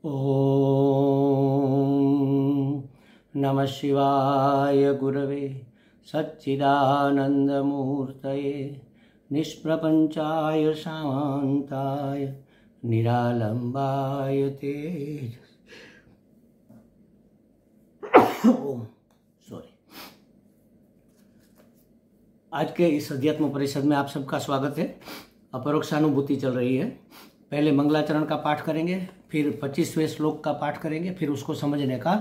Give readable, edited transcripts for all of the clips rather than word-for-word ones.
ओम नमः शिवाय गुरवे सच्चिदानंदमूर्तये निष्प्रपंचाय शांताय निरालंबाय तेज आज के इस अध्यात्म परिषद में आप सबका स्वागत है। अपरोक्षानुभूति चल रही है। पहले मंगलाचरण का पाठ करेंगे, फिर 25वें श्लोक का पाठ करेंगे, फिर उसको समझने का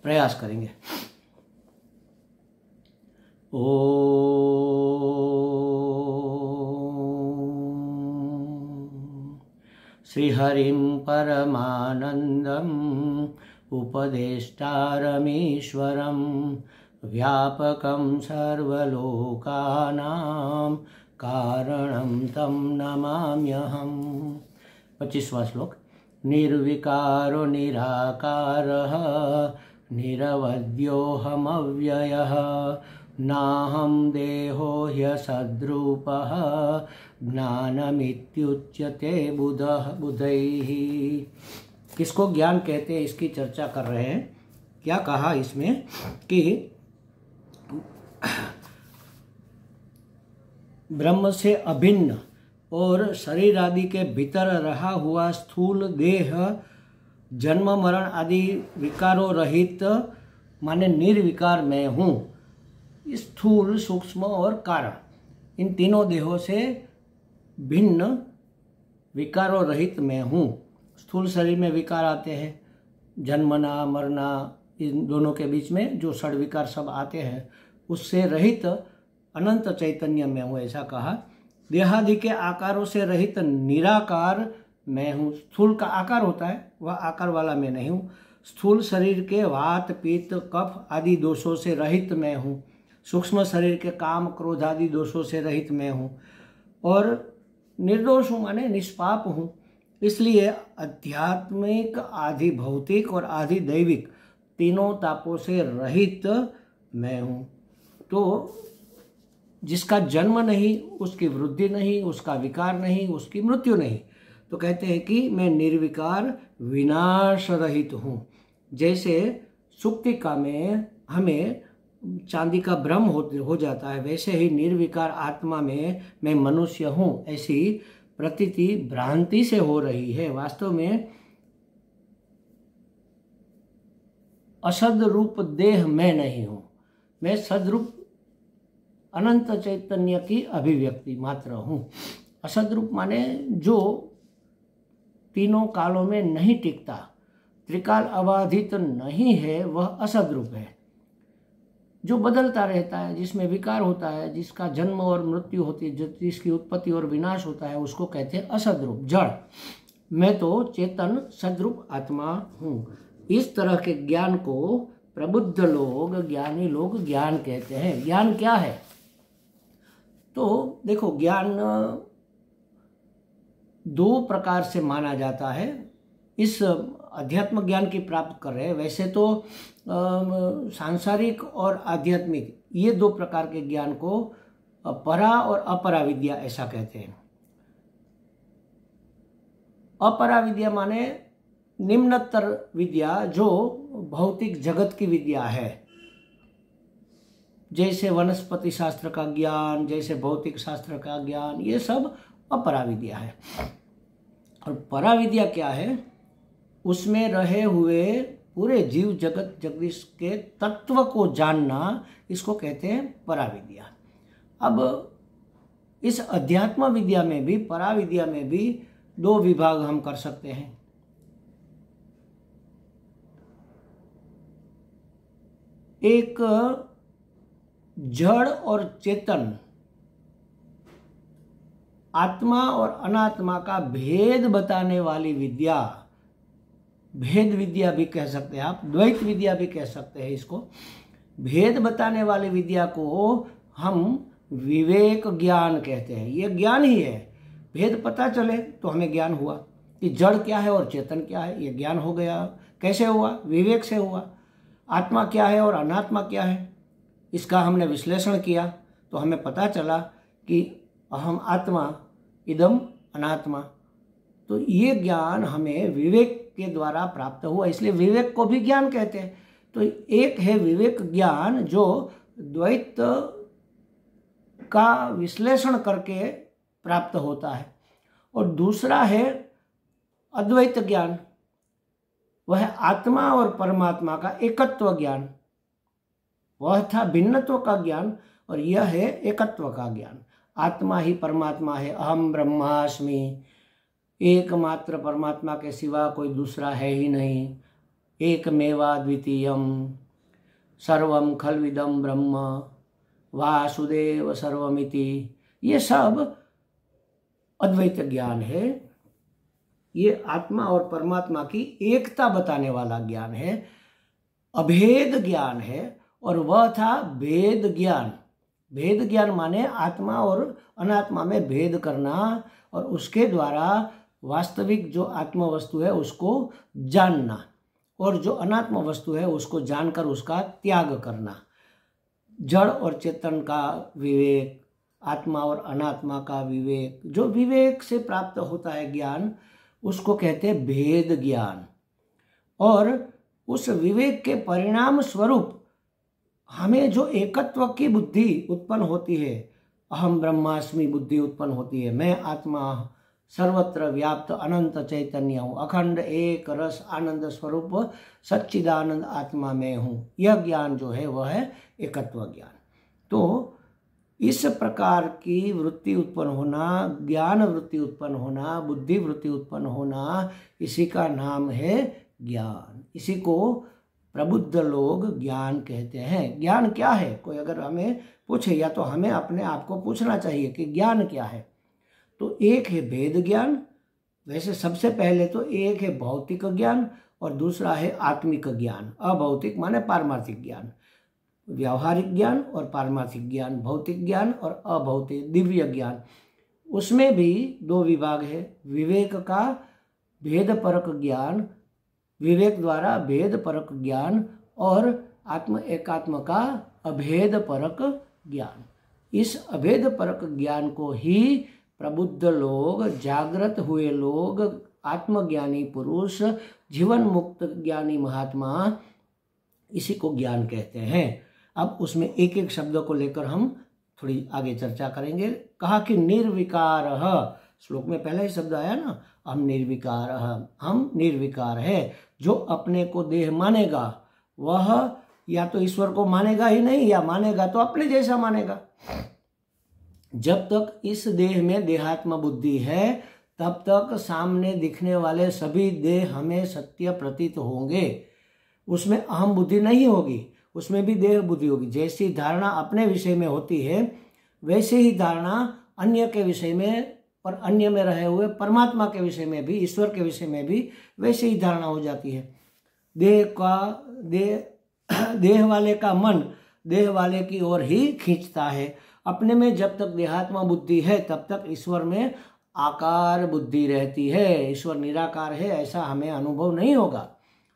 प्रयास करेंगे। ओम श्रीहरिं परमानंदं उपदेष्टारमीश्वरं व्यापकं सर्वलोकानां कारणं तं नमाम्यहम्। 25वां श्लोक। निर्विकारो निराकारः निरवध्योऽहमव्ययः नाहं देहो ह्यसद्रूपः ज्ञानमित्युच्यते बुधैः। किसको ज्ञान कहते हैं, इसकी चर्चा कर रहे हैं। क्या कहा इसमें कि ब्रह्म से अभिन्न और शरीर आदि के भीतर रहा हुआ स्थूल देह जन्म मरण आदि विकारों रहित माने निर्विकार मैं हूँ। स्थूल सूक्ष्म और कारण इन तीनों देहों से भिन्न विकारों रहित मैं हूँ। स्थूल शरीर में विकार आते हैं, जन्मना मरना, इन दोनों के बीच में जो षड विकार सब आते हैं, उससे रहित अनंत चैतन्य में हूँ, ऐसा कहा। देहादि के आकारों से रहित निराकार मैं हूँ। स्थूल का आकार होता है, वह आकार वाला मैं नहीं हूँ। स्थूल शरीर के वात पित्त कफ आदि दोषों से रहित मैं हूँ। सूक्ष्म शरीर के काम क्रोध आदि दोषों से रहित मैं हूँ और निर्दोष हूँ माने निष्पाप हूँ। इसलिए आध्यात्मिक, आधि भौतिक और आधि दैविक तीनों तापों से रहित मैं हूँ। तो जिसका जन्म नहीं, उसकी वृद्धि नहीं, उसका विकार नहीं, उसकी मृत्यु नहीं, तो कहते हैं कि मैं निर्विकार विनाश रहित हूँ। जैसे सुक्तिका में हमें चांदी का भ्रम हो जाता है, वैसे ही निर्विकार आत्मा में मैं मनुष्य हूँ ऐसी प्रतीति भ्रांति से हो रही है। वास्तव में असद रूप देह मैं नहीं हूँ, मैं सदरूप अनंत चैतन्य की अभिव्यक्ति मात्र हूँ। असद रूप माने जो तीनों कालों में नहीं टिकता, त्रिकाल अबाधित नहीं है, वह असद रूप है। जो बदलता रहता है, जिसमें विकार होता है, जिसका जन्म और मृत्यु होती है, जिसकी उत्पत्ति और विनाश होता है, उसको कहते हैं असद रूप, जड़। मैं तो चेतन सदरूप आत्मा हूँ। इस तरह के ज्ञान को प्रबुद्ध लोग, ज्ञानी लोग ज्ञान कहते हैं। ज्ञान क्या है? तो देखो, ज्ञान दो प्रकार से माना जाता है। इस अध्यात्म ज्ञान की प्राप्त कर रहे हैं। वैसे तो सांसारिक और आध्यात्मिक ये दो प्रकार के ज्ञान को परा और अपरा विद्या ऐसा कहते हैं। अपरा विद्या माने निम्नतर विद्या, जो भौतिक जगत की विद्या है, जैसे वनस्पति शास्त्र का ज्ञान, जैसे भौतिक शास्त्र का ज्ञान, ये सब अपरा विद्या है। और परा विद्या क्या है? उसमें रहे हुए पूरे जीव जगत जगदीश के तत्व को जानना, इसको कहते हैं परा विद्या। अब इस अध्यात्म विद्या में भी, परा विद्या में भी दो विभाग हम कर सकते हैं। एक जड़ और चेतन, आत्मा और अनात्मा का भेद बताने वाली विद्या, भेद विद्या भी कह सकते हैं आप, द्वैत विद्या भी कह सकते हैं इसको। भेद बताने वाली विद्या को हम विवेक ज्ञान कहते हैं। ये ज्ञान ही है। भेद पता चले तो हमें ज्ञान हुआ कि जड़ क्या है और चेतन क्या है, ये ज्ञान हो गया। कैसे हुआ? विवेक से हुआ। आत्मा क्या है और अनात्मा क्या है, इसका हमने विश्लेषण किया तो हमें पता चला कि अहम आत्मा इदम अनात्मा। तो ये ज्ञान हमें विवेक के द्वारा प्राप्त हुआ, इसलिए विवेक को भी ज्ञान कहते हैं। तो एक है विवेक ज्ञान जो द्वैत का विश्लेषण करके प्राप्त होता है, और दूसरा है अद्वैत ज्ञान, वह आत्मा और परमात्मा का एकत्व ज्ञान। वह था भिन्नत्व का ज्ञान और यह है एकत्व का ज्ञान। आत्मा ही परमात्मा है, अहम ब्रह्मास्मि, एकमात्र परमात्मा के सिवा कोई दूसरा है ही नहीं, एकमेवा द्वितीयम, सर्वम खल्विदम ब्रह्म, वासुदेव सर्वमिति, ये सब अद्वैत ज्ञान है। ये आत्मा और परमात्मा की एकता बताने वाला ज्ञान है, अभेद ज्ञान है। और वह था भेद ज्ञान। भेद ज्ञान माने आत्मा और अनात्मा में भेद करना, और उसके द्वारा वास्तविक जो आत्म वस्तु है उसको जानना, और जो अनात्म वस्तु है उसको जानकर उसका त्याग करना। जड़ और चेतन का विवेक, आत्मा और अनात्मा का विवेक, जो विवेक से प्राप्त होता है ज्ञान, उसको कहते हैं भेद ज्ञान। और उस विवेक के परिणाम स्वरूप हमें जो एकत्व की बुद्धि उत्पन्न होती है, अहम ब्रह्मास्मि बुद्धि उत्पन्न होती है, मैं आत्मा सर्वत्र व्याप्त अनंत चैतन्य हूँ, अखंड एक रस आनंद स्वरूप सच्चिदानंद आत्मा में हूँ, यह ज्ञान जो है वह है एकत्व ज्ञान। तो इस प्रकार की वृत्ति उत्पन्न होना, ज्ञान वृत्ति उत्पन्न होना, बुद्धि वृत्ति उत्पन्न होना, इसी का नाम है ज्ञान। इसी को प्रबुद्ध लोग ज्ञान कहते हैं। ज्ञान क्या है? कोई अगर हमें पूछे, या तो हमें अपने आप को पूछना चाहिए कि ज्ञान क्या है। तो एक है भेद ज्ञान, वैसे सबसे पहले तो एक है भौतिक ज्ञान और दूसरा है आत्मिक ज्ञान। अभौतिक माने पारमार्थिक ज्ञान, व्यावहारिक ज्ञान और पारमार्थिक ज्ञान, भौतिक ज्ञान और अभौतिक दिव्य ज्ञान। उसमें भी दो विभाग है, विवेक का भेद परक ज्ञान, विवेक द्वारा भेद परक ज्ञान, और आत्म एकात्म का अभेद परक ज्ञान। इस अभेद परक ज्ञान को ही प्रबुद्ध लोग, जागृत हुए लोग, आत्मज्ञानी पुरुष, जीवन मुक्त ज्ञानी महात्मा, इसी को ज्ञान कहते हैं। अब उसमें एक एक शब्द को लेकर हम थोड़ी आगे चर्चा करेंगे। कहा कि निर्विकार, श्लोक में पहले ही शब्द आया ना, हम निर्विकार, हम निर्विकार है। जो अपने को देह मानेगा वह या तो ईश्वर को मानेगा ही नहीं, या मानेगा तो अपने जैसा मानेगा। जब तक इस देह में देहात्म बुद्धि है, तब तक सामने दिखने वाले सभी देह हमें सत्य प्रतीत होंगे। उसमें अहम बुद्धि नहीं होगी, उसमें भी देह बुद्धि होगी। जैसी धारणा अपने विषय में होती है, वैसे ही धारणा अन्य के विषय में और अन्य में रहे हुए परमात्मा के विषय में भी, ईश्वर के विषय में भी वैसे ही धारणा हो जाती है। देह वाले का मन देह वाले की ओर ही खींचता है। अपने में जब तक देहात्मा बुद्धि है, तब तक ईश्वर में आकार बुद्धि रहती है। ईश्वर निराकार है ऐसा हमें अनुभव नहीं होगा।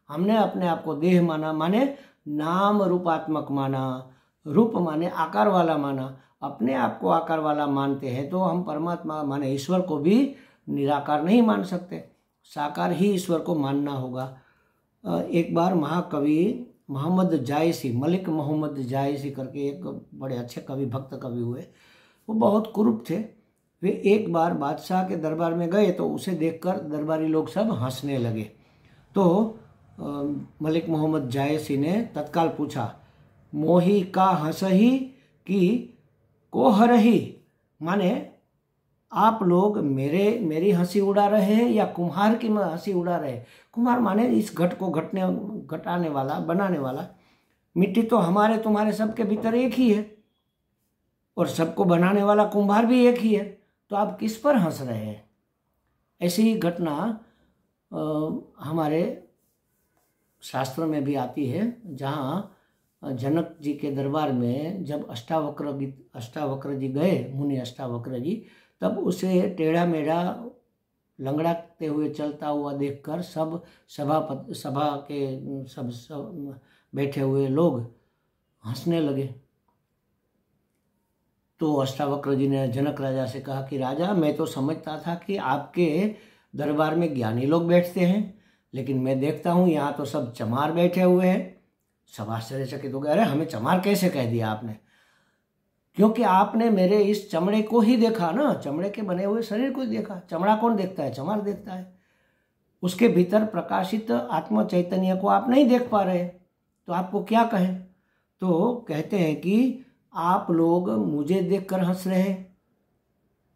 हमने अपने आप को देह माना, माने नाम रूपात्मक माना, रूप माने आकार वाला माना। अपने आप को आकार वाला मानते हैं तो हम परमात्मा माने ईश्वर को भी निराकार नहीं मान सकते, साकार ही ईश्वर को मानना होगा। एक बार महाकवि मोहम्मद जायसी, मलिक मोहम्मद जायसी करके एक बड़े अच्छे कवि, भक्त कवि हुए, वो बहुत कुरूप थे। वे एक बार बादशाह के दरबार में गए तो उसे देखकर दरबारी लोग सब हंसने लगे। तो मलिक मोहम्मद जायसी ने तत्काल पूछा, मोही का हंसही कि को हरही, माने आप लोग मेरी हंसी उड़ा रहे हैं या कुम्हार की हंसी उड़ा रहे। कुम्हार माने इस घट को घटाने वाला, बनाने वाला। मिट्टी तो हमारे तुम्हारे सबके भीतर एक ही है, और सबको बनाने वाला कुम्हार भी एक ही है, तो आप किस पर हंस रहे हैं? ऐसी ही घटना हमारे शास्त्र में भी आती है, जहाँ जनक जी के दरबार में जब अष्टावक्र जी गए, मुनि अष्टावक्र जी, तब उसे टेढ़ा मेढ़ा लंगड़ाते हुए चलता हुआ देखकर सब सभा के सब बैठे हुए लोग हंसने लगे। तो अष्टावक्र जी ने जनक राजा से कहा कि राजा, मैं तो समझता था कि आपके दरबार में ज्ञानी लोग बैठते हैं, लेकिन मैं देखता हूँ यहाँ तो सब चमार बैठे हुए हैं। सब आश्चर्यचकित हो गए, अरे हमें चमार कैसे कह दिया आपने? क्योंकि आपने मेरे इस चमड़े को ही देखा ना, चमड़े के बने हुए शरीर को ही देखा। चमड़ा कौन देखता है? चमार देखता है। उसके भीतर प्रकाशित आत्म चैतन्य को आप नहीं देख पा रहे, तो आपको क्या कहें? तो कहते हैं कि आप लोग मुझे देखकर हंस रहे हैं,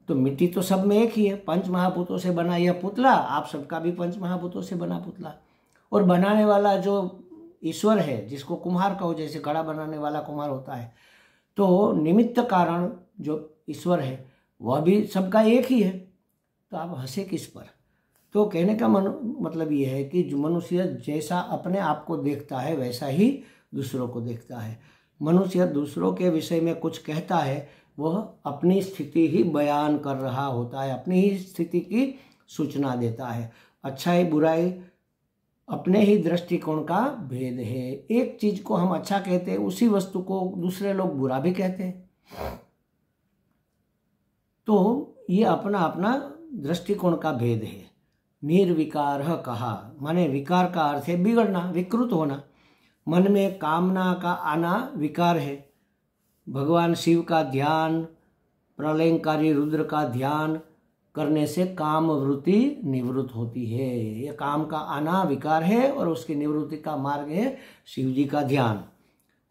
तो मिट्टी तो सब में एक ही है, पंच महाभूतों से बना यह पुतला आप सबका भी पंच महाभूतों से बना पुतला। और बनाने वाला जो ईश्वर है, जिसको कुम्हार कहो, जैसे घड़ा बनाने वाला कुम्हार होता है, तो निमित्त कारण जो ईश्वर है वह भी सबका एक ही है। तो आप हंसे किस पर? तो कहने का मतलब ये है कि जो मनुष्य जैसा अपने आप को देखता है वैसा ही दूसरों को देखता है। मनुष्य दूसरों के विषय में कुछ कहता है, वह अपनी स्थिति ही बयान कर रहा होता है, अपनी ही स्थिति की सूचना देता है। अच्छाई बुराई अपने ही दृष्टिकोण का भेद है। एक चीज को हम अच्छा कहते हैं, उसी वस्तु को दूसरे लोग बुरा भी कहते हैं। तो ये अपना अपना दृष्टिकोण का भेद है। निर्विकार कहा, माने विकार का अर्थ है बिगड़ना, विकृत होना। मन में कामना का आना विकार है। भगवान शिव का ध्यान, प्रलयंकारी रुद्र का ध्यान करने से काम वृत्ति निवृत्त होती है। ये काम का आना विकार है और उसकी निवृत्ति का मार्ग है शिव जी का ध्यान।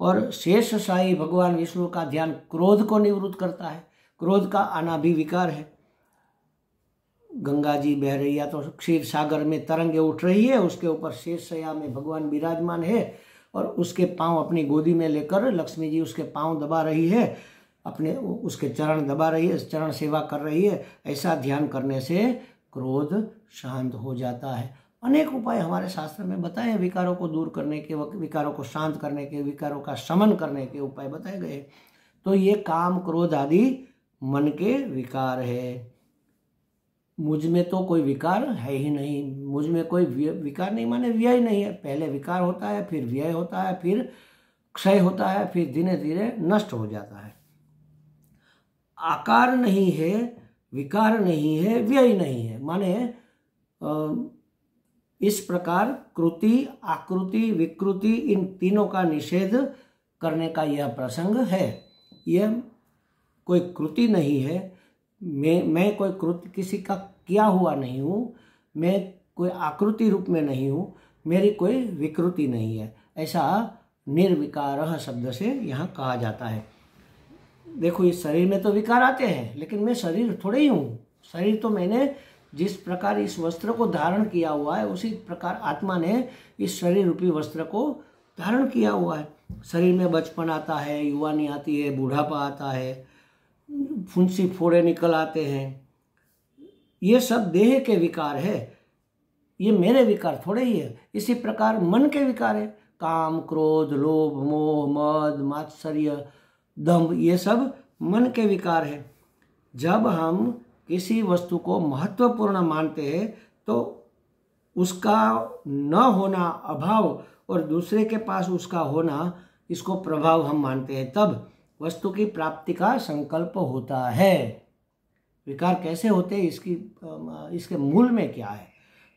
और शेष शाही भगवान विष्णु का ध्यान क्रोध को निवृत्त करता है। क्रोध का आना भी विकार है। गंगा जी बह रही है तो क्षीर सागर में तरंगे उठ रही है, उसके ऊपर शेष शैया में भगवान विराजमान है और उसके पांव अपनी गोदी में लेकर लक्ष्मी जी उसके पांव दबा रही है, अपने उसके चरण दबा रही है, चरण सेवा कर रही है। ऐसा ध्यान करने से क्रोध शांत हो जाता है। अनेक उपाय हमारे शास्त्र में बताए हैं विकारों को दूर करने के, विकारों को शांत करने के, विकारों का शमन करने के उपाय बताए गए। तो ये काम क्रोध आदि मन के विकार है। मुझ में तो कोई विकार है ही नहीं, मुझ में कोई विकार नहीं माने व्यय नहीं है। पहले विकार होता है, फिर व्यय होता है, फिर क्षय होता है, फिर धीरे धीरे नष्ट हो जाता है। आकार नहीं है, विकार नहीं है, व्यय नहीं है, माने इस प्रकार कृति, आकृति, विकृति, इन तीनों का निषेध करने का यह प्रसंग है। यह कोई कृति नहीं है, मैं कोई कृति किसी का किया हुआ नहीं हूँ, मैं कोई आकृति रूप में नहीं हूँ, मेरी कोई विकृति नहीं है। ऐसा निर्विकार शब्द से यहाँ कहा जाता है। देखो इस शरीर में तो विकार आते हैं, लेकिन मैं शरीर थोड़े ही हूँ। शरीर तो मैंने जिस प्रकार इस वस्त्र को धारण किया हुआ है, उसी प्रकार आत्मा ने इस शरीर रूपी वस्त्र को धारण किया हुआ है। शरीर में बचपन आता है, युवानी आती है, बूढ़ापा आता है, फुंसी फोड़े निकल आते हैं। ये सब देह के विकार है, ये मेरे विकार थोड़े ही है। इसी प्रकार मन के विकार है, काम, क्रोध, लोभ, मोह, मद, मात्सर्य, दंभ, ये सब मन के विकार है। जब हम किसी वस्तु को महत्वपूर्ण मानते हैं तो उसका न होना अभाव और दूसरे के पास उसका होना, इसको प्रभाव हम मानते हैं। तब वस्तु की प्राप्ति का संकल्प होता है। विकार कैसे होते हैं, इसके मूल में क्या है?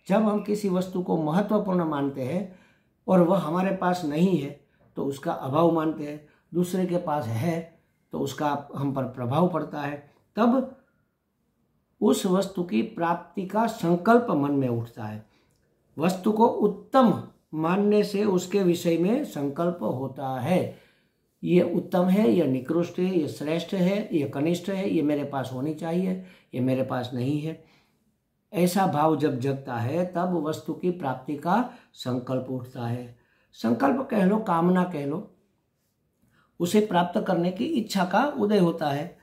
जब हम किसी वस्तु को महत्वपूर्ण मानते हैं और वह हमारे पास नहीं है तो उसका अभाव मानते हैं, दूसरे के पास है तो उसका हम पर प्रभाव पड़ता है। तब उस वस्तु की प्राप्ति का संकल्प मन में उठता है। वस्तु को उत्तम मानने से उसके विषय में संकल्प होता है। ये उत्तम है, यह निकृष्ट है, ये श्रेष्ठ है, ये कनिष्ठ है, ये मेरे पास होनी चाहिए, ये मेरे पास नहीं है। ऐसा भाव जब जगता है तब वस्तु की प्राप्ति का संकल्प उठता है। संकल्प कह लो, कामना कह लो, उसे प्राप्त करने की इच्छा का उदय होता है।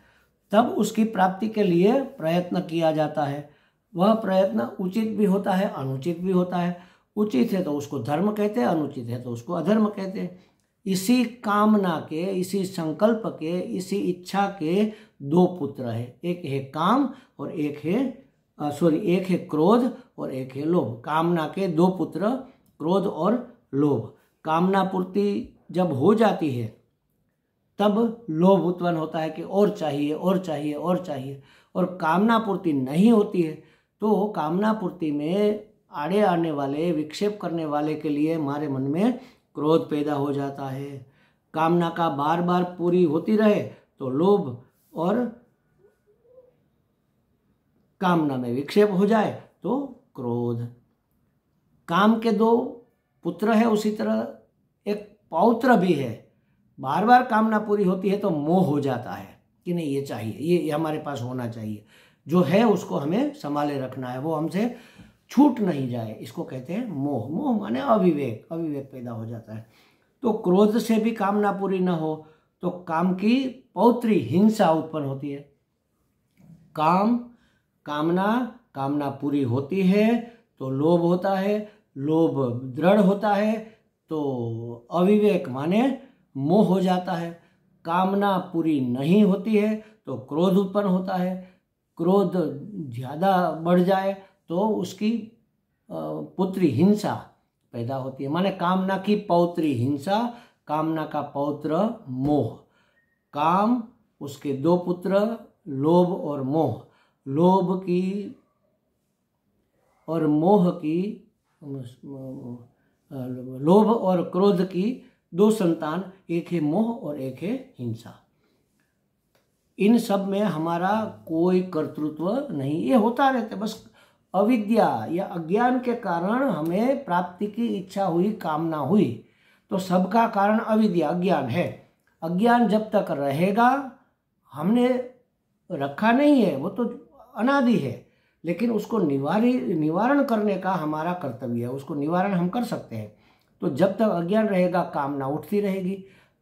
तब उसकी प्राप्ति के लिए प्रयत्न किया जाता है। वह प्रयत्न उचित भी होता है, अनुचित भी होता है। उचित है तो उसको धर्म कहते हैं, अनुचित है तो उसको अधर्म कहते हैं। इसी कामना के, इसी संकल्प के, इसी इच्छा के दो पुत्र है। एक है काम और एक है क्रोध और एक है लोभ। कामना के दो पुत्र क्रोध और लोभ। कामना पूर्ति जब हो जाती है तब लोभ उत्पन्न होता है कि और चाहिए और चाहिए और चाहिए। और कामना पूर्ति नहीं होती है तो कामना पूर्ति में आड़े आने वाले, विक्षेप करने वाले के लिए हमारे मन में क्रोध पैदा हो जाता है। कामना का बार बार पूरी होती रहे तो लोभ, और कामना में विक्षेप हो जाए तो क्रोध। काम के दो पुत्र है, उसी तरह एक पौत्र भी है। बार बार कामना पूरी होती है तो मोह हो जाता है कि नहीं ये चाहिए, ये हमारे पास होना चाहिए, जो है उसको हमें संभाले रखना है, वो हमसे छूट नहीं जाए, इसको कहते हैं मोह। मोह माने अविवेक, अविवेक पैदा हो जाता है। तो क्रोध से भी कामना पूरी न हो तो काम की पौत्री हिंसा उत्पन्न होती है। कामना पूरी होती है तो लोभ होता है, लोभ दृढ़ होता है तो अविवेक माने मोह हो जाता है। कामना पूरी नहीं होती है तो क्रोध उत्पन्न होता है, क्रोध ज़्यादा बढ़ जाए तो उसकी पुत्री हिंसा पैदा होती है। माने कामना की पौत्री हिंसा, कामना का पौत्र मोह। काम, उसके दो पुत्र लोभ और मोह। लोभ की और मोह की, लोभ और क्रोध की दो संतान, एक है मोह और एक है हिंसा। इन सब में हमारा कोई कर्तृत्व नहीं, ये होता रहता है। बस अविद्या या अज्ञान के कारण हमें प्राप्ति की इच्छा हुई, कामना हुई, तो सबका कारण अविद्या, अज्ञान है। अज्ञान जब तक रहेगा, हमने रखा नहीं है, वो तो अनादि है, लेकिन उसको निवारण करने का हमारा कर्तव्य है, उसको निवारण हम कर सकते हैं। तो जब तक अज्ञान रहेगा कामना उठती रहेगी,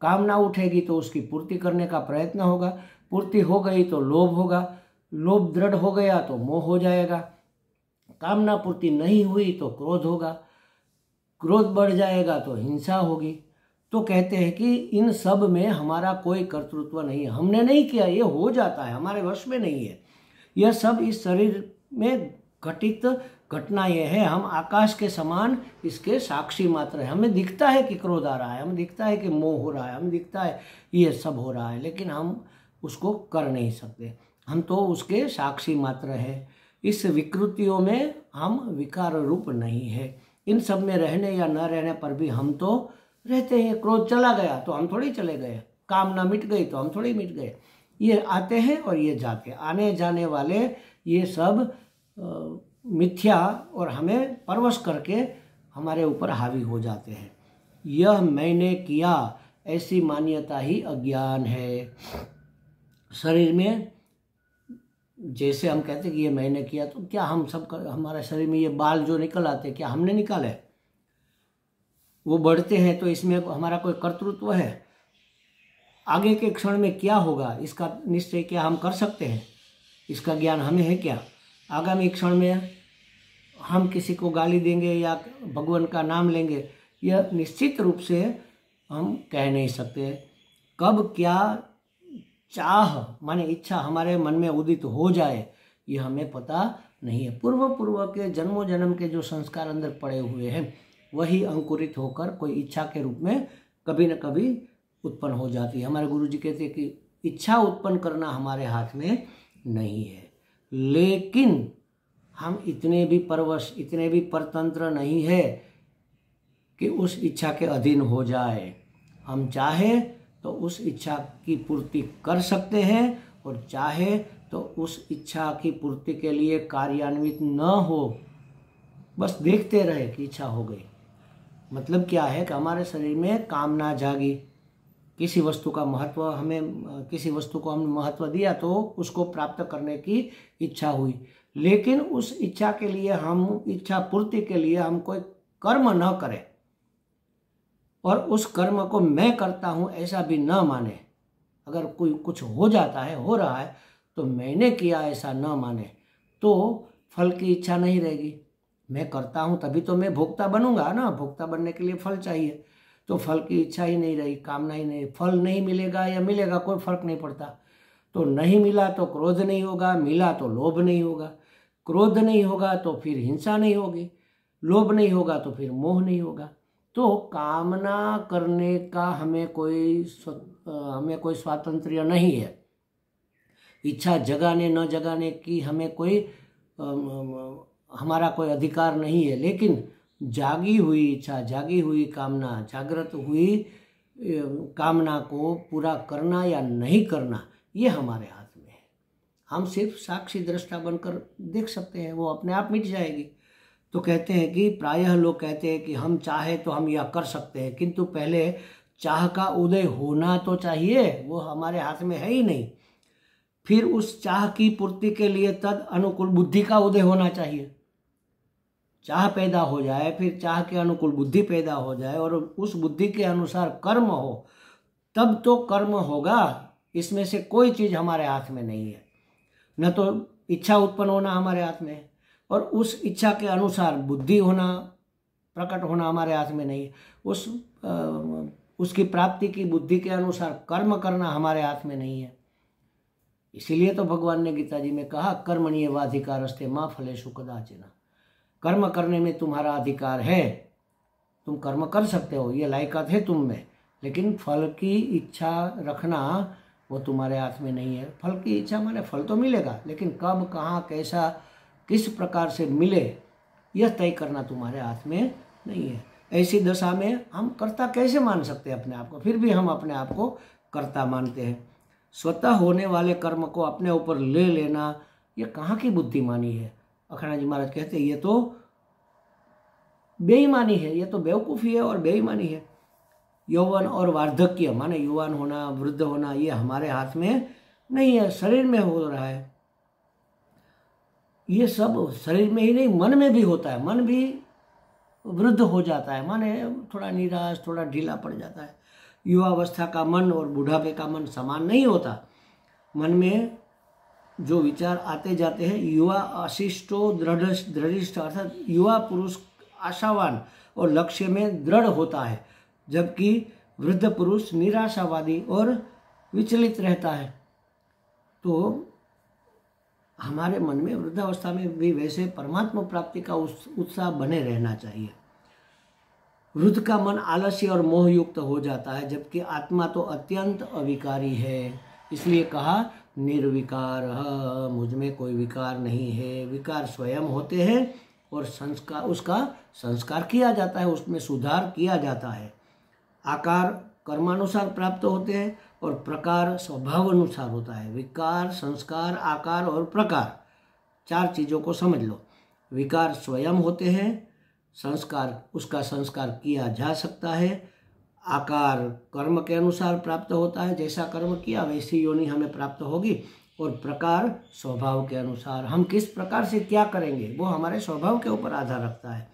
कामना उठेगी तो उसकी पूर्ति करने का प्रयत्न होगा, पूर्ति हो गई तो लोभ होगा, लोभ दृढ़ हो गया तो मोह हो जाएगा, कामना पूर्ति नहीं हुई तो क्रोध होगा, क्रोध बढ़ जाएगा तो हिंसा होगी। तो कहते हैं कि इन सब में हमारा कोई कर्तृत्व नहीं है, हमने नहीं किया, ये हो जाता है, हमारे वश में नहीं है। यह सब इस शरीर में घटित घटनाएं हैं। हम आकाश के समान इसके साक्षी मात्र है। हमें दिखता है कि क्रोध आ रहा है, हमें दिखता है कि मोह हो रहा है, हमें दिखता है ये सब हो रहा है, लेकिन हम उसको कर नहीं सकते, हम तो उसके साक्षी मात्र है। इस विकृतियों में हम विकार रूप नहीं है। इन सब में रहने या न रहने पर भी हम तो रहते हैं। क्रोध चला गया तो हम थोड़ी चले गए, कामना मिट गई तो हम थोड़ी मिट गए। ये आते हैं और ये जाते, आने जाने वाले ये सब मिथ्या और हमें परवश करके हमारे ऊपर हावी हो जाते हैं। यह मैंने किया, ऐसी मान्यता ही अज्ञान है। शरीर में जैसे हम कहते हैं कि ये मैंने किया, तो क्या हम सब हमारे शरीर में ये बाल जो निकल आते क्या हमने निकाले? वो बढ़ते हैं तो इसमें हमारा कोई कर्तृत्व है? आगे के क्षण में क्या होगा इसका निश्चय क्या हम कर सकते हैं? इसका ज्ञान हमें है क्या? आगामी क्षण में हम किसी को गाली देंगे या भगवान का नाम लेंगे, यह निश्चित रूप से हम कह नहीं सकते। कब क्या चाह माने इच्छा हमारे मन में उदित हो जाए, ये हमें पता नहीं है। पूर्व के जन्मों जन्म के जो संस्कार अंदर पड़े हुए हैं, वही अंकुरित होकर कोई इच्छा के रूप में कभी न कभी उत्पन्न हो जाती है। हमारे गुरुजी कहते हैं कि इच्छा उत्पन्न करना हमारे हाथ में नहीं है, लेकिन हम इतने भी परवश, इतने भी परतंत्र नहीं है कि उस इच्छा के अधीन हो जाए। हम चाहे तो उस इच्छा की पूर्ति कर सकते हैं, और चाहे तो उस इच्छा की पूर्ति के लिए कार्यान्वित न हो, बस देखते रहे कि इच्छा हो गई। मतलब क्या है कि हमारे शरीर में कामना जागी, किसी वस्तु का महत्व, हमें किसी वस्तु को हमने महत्व दिया तो उसको प्राप्त करने की इच्छा हुई, लेकिन उस इच्छा के लिए हम, इच्छा पूर्ति के लिए हम कोई कर्म न करें, और उस कर्म को मैं करता हूँ ऐसा भी न माने। अगर कोई कुछ हो जाता है, हो रहा है, तो मैंने किया ऐसा न माने, तो फल की इच्छा नहीं रहेगी। मैं करता हूँ तभी तो मैं भोक्ता बनूंगा ना, भोक्ता बनने के लिए फल चाहिए, तो फल की इच्छा ही नहीं रही, कामना ही नहीं। फल नहीं मिलेगा या मिलेगा कोई फर्क नहीं पड़ता। तो नहीं मिला तो क्रोध नहीं होगा, मिला तो लोभ नहीं होगा, क्रोध नहीं होगा तो फिर हिंसा नहीं होगी, लोभ नहीं होगा तो फिर मोह नहीं होगा। तो कामना करने का हमें कोई स्वातंत्र्य नहीं है। इच्छा जगाने न जगाने की हमें कोई हमारा कोई अधिकार नहीं है, लेकिन जागी हुई इच्छा, जागी हुई कामना, जागृत हुई कामना को पूरा करना या नहीं करना, ये हमारे हाथ में है। हम सिर्फ साक्षी दृष्टा बनकर देख सकते हैं, वो अपने आप मिट जाएगी। तो कहते हैं कि प्रायः लोग कहते हैं कि हम चाहे तो हम यह कर सकते हैं, किंतु पहले चाह का उदय होना तो चाहिए, वो हमारे हाथ में है ही नहीं। फिर उस चाह की पूर्ति के लिए तद अनुकूल बुद्धि का उदय होना चाहिए। चाह पैदा हो जाए, फिर चाह के अनुकूल बुद्धि पैदा हो जाए और उस बुद्धि के अनुसार कर्म हो, तब तो कर्म होगा। इसमें से कोई चीज़ हमारे हाथ में नहीं है। न तो इच्छा उत्पन्न होना हमारे हाथ में है, और उस इच्छा के अनुसार बुद्धि होना, प्रकट होना हमारे हाथ में नहीं है। उसकी प्राप्ति की बुद्धि के अनुसार कर्म करना हमारे हाथ में नहीं है। इसीलिए तो भगवान ने गीता जी में कहा, कर्मण्येवाधिकारस्ते मा फलेषु कदाचन। कर्म करने में तुम्हारा अधिकार है, तुम कर्म कर सकते हो, ये लायकात है तुम में, लेकिन फल की इच्छा रखना वो तुम्हारे हाथ में नहीं है। फल की इच्छा माने फल तो मिलेगा, लेकिन कब, कहाँ, कैसा, किस प्रकार से मिले, यह तय करना तुम्हारे हाथ में नहीं है। ऐसी दशा में हम कर्ता कैसे मान सकते हैं अपने आप को? फिर भी हम अपने आप को कर्ता मानते हैं। स्वतः होने वाले कर्म को अपने ऊपर ले लेना, ये कहाँ की बुद्धिमानी है? अखंड जी महाराज कहते हैं ये तो बेईमानी है, ये तो बेवकूफ़ी है और बेईमानी है। यौवन और वार्धक्य माने युवान होना, वृद्ध होना, ये हमारे हाथ में नहीं है, शरीर में हो रहा है। ये सब शरीर में ही नहीं, मन में भी होता है। मन भी वृद्ध हो जाता है, माने थोड़ा निराश, थोड़ा ढीला पड़ जाता है। युवावस्था का मन और बुढ़ापे का मन समान नहीं होता। मन में जो विचार आते जाते हैं, युवा आशिष्टो दृढ़िष्ठ, अर्थात युवा पुरुष आशावान और लक्ष्य में दृढ़ होता है, जबकि वृद्ध पुरुष निराशावादी और विचलित रहता है। तो हमारे मन में वृद्धावस्था में भी वैसे परमात्मा प्राप्ति का उत्साह बने रहना चाहिए। वृद्ध का मन आलस्य और मोहयुक्त हो जाता है, जबकि आत्मा तो अत्यंत अविकारी है। इसलिए कहा निर्विकार, मुझ में कोई विकार नहीं है। विकार स्वयं होते हैं और उसका संस्कार किया जाता है, उसमें सुधार किया जाता है। आकार कर्मानुसार प्राप्त होते हैं और प्रकार स्वभाव अनुसार होता है। विकार, संस्कार, आकार और प्रकार, चार चीज़ों को समझ लो। विकार स्वयं होते हैं, उसका संस्कार किया जा सकता है। आकार कर्म के अनुसार प्राप्त होता है, जैसा कर्म किया वैसी योनि हमें प्राप्त होगी। और प्रकार स्वभाव के अनुसार, हम किस प्रकार से क्या करेंगे वो हमारे स्वभाव के ऊपर आधार रखता है।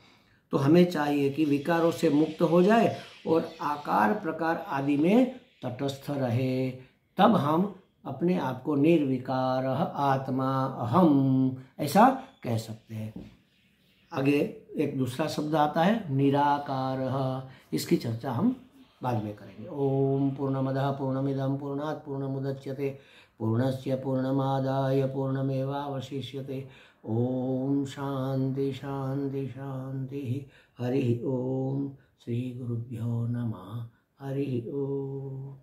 तो हमें चाहिए कि विकारों से मुक्त हो जाए और आकार प्रकार आदि में तटस्थ रहे, तब हम अपने आप को निर्विकार आत्मा अहम ऐसा कह सकते हैं। आगे एक दूसरा शब्द आता है निराकार, इसकी चर्चा हम बाद में करेंगे। ओम पूर्णमदः पूर्णमिदं पूर्णात् पूर्णमुदच्यते पूर्णस्य पूर्णमादाय पूर्णमेवावशिष्यते। ओम शांति शांति शांति। हरि ओम। श्री गुरुभ्यो नमः। हरि ओम।